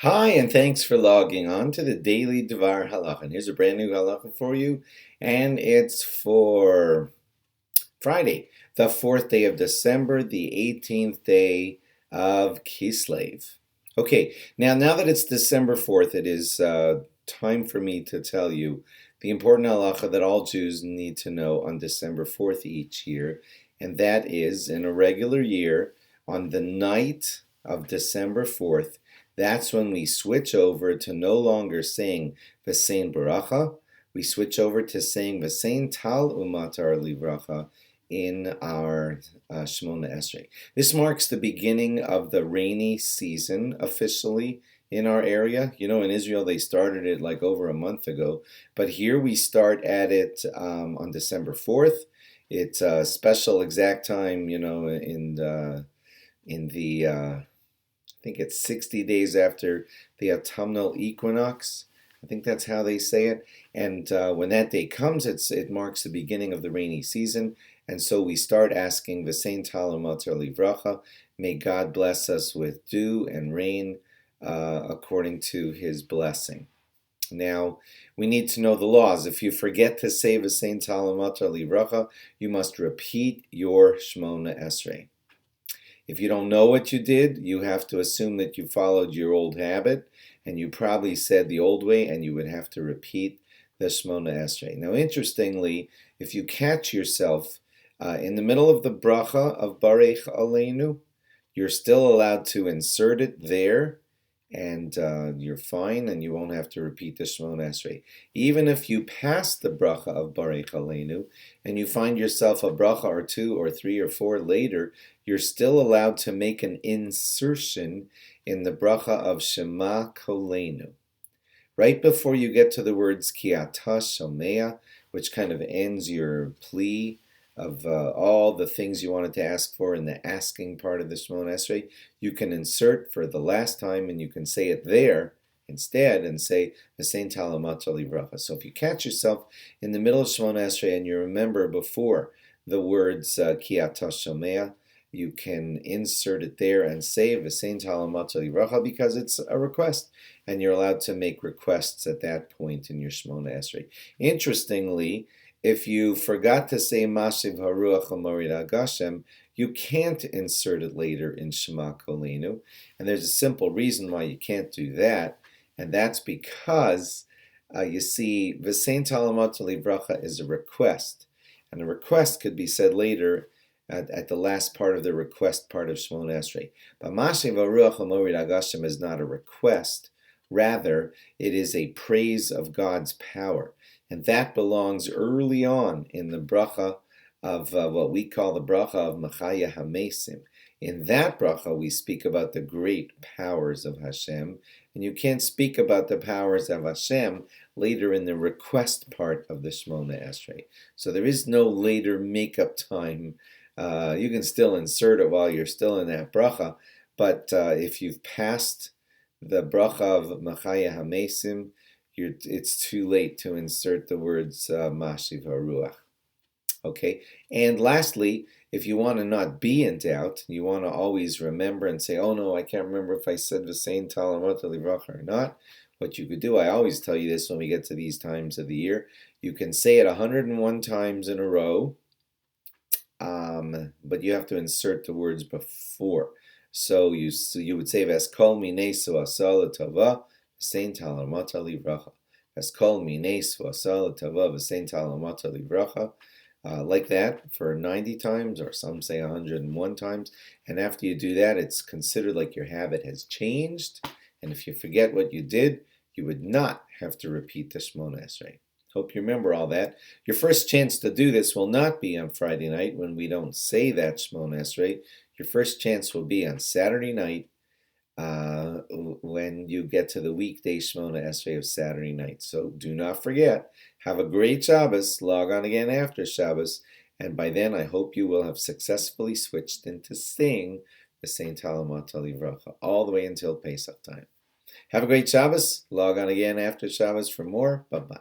Hi, and thanks for logging on to the Daily DVAR HALACHA. And here's a brand new HALACHA for you, and it's for Friday, the 4th day of December, the 18th day of Kislev. Okay, now that it's December 4th, it is time for me to tell you the important halacha that all Jews need to know on December 4th each year, and that is, in a regular year, on the night of December 4th, that's when we switch over to no longer saying V'sein Baracha, we switch over to saying V'sein Tal Umatar Livracha in our Shemona Esrei. This marks the beginning of the rainy season officially in our area. You know, in Israel they started it like over a month ago, but here we start at it on December 4th. It's a special exact time, you know, in the I think it's 60 days after the autumnal equinox. I think that's how they say it. And when that day comes, it marks the beginning of the rainy season. And so we start asking V'sein Tal Umatar Livracha, may God bless us with dew and rain according to his blessing. Now, we need to know the laws. If you forget to say V'sein Tal Umatar Livracha, you must repeat your Shemona Esrei. If you don't know what you did, you have to assume that you followed your old habit, and you probably said the old way, and you would have to repeat the Shemona Esrei. Now, interestingly, if you catch yourself in the middle of the bracha of Barech Aleinu, you're still allowed to insert it there, and you're fine, and you won't have to repeat the Shemona Esrei. Even if you pass the bracha of Barech Aleinu, and you find yourself a bracha or two or three or four later, you're still allowed to make an insertion in the bracha of Shema Kolenu. Right before you get to the words Ki Ata Shomea, which kind of ends your plea of all the things you wanted to ask for in the asking part of the Shemona Esrei, you can insert for the last time, and you can say it there instead and say V'sein Tal Umatar Livracha. So if you catch yourself in the middle of Shemona Esrei and you remember before the words Ki Ata Shomea, you can insert it there and say V'sein Tal Umatar Livracha because it's a request, and you're allowed to make requests at that point in your Shemona Esrei. Interestingly, if you forgot to say Mashiv Haruach U'Morid Agashem, you can't insert it later in Shema Kolenu, and there's a simple reason why you can't do that, and that's because you see V'sein Tal Umatar Livracha is a request, and a request could be said later at the last part of the request part of Shemona Esrei. But Mashiv Haruach U'Morid Agashem is not a request. Rather, it is a praise of God's power. And that belongs early on in the bracha of what we call the bracha of Machaya HaMesim. In that bracha, we speak about the great powers of Hashem. And you can't speak about the powers of Hashem later in the request part of the Shemona Esrei. So there is no later makeup time. You can still insert it while you're still in that bracha. But if you've passed the bracha of Machaya HaMesim, it's too late to insert the words Mashiv Haruach. Okay, and lastly, if you want to not be in doubt, you want to always remember and say, oh no, I can't remember if I said V'sein Tal Umatar Livracha or not. What you could do, I always tell you this when we get to these times of the year, you can say it 101 times in a row, but you have to insert the words before. So you would say V'eskol minei su'asa l'tova V'sein Tal Umatar Livracha. V'eskol minei su'asa l'tova V'sein Tal Umatar Livracha. Like that for 90 times, or some say 101 times. And after you do that, it's considered like your habit has changed. And if you forget what you did, you would not have to repeat the Shemona Esrei. Hope you remember all that. Your first chance to do this will not be on Friday night when we don't say that Shemona Esrei. Your first chance will be on Saturday night when you get to the weekday Shemona Esrei of Saturday night. So do not forget. Have a great Shabbos. Log on again after Shabbos. And by then, I hope you will have successfully switched into saying V'sein Tal Umatar Livracha all the way until Pesach time. Have a great Shabbos. Log on again after Shabbos for more. Bye-bye.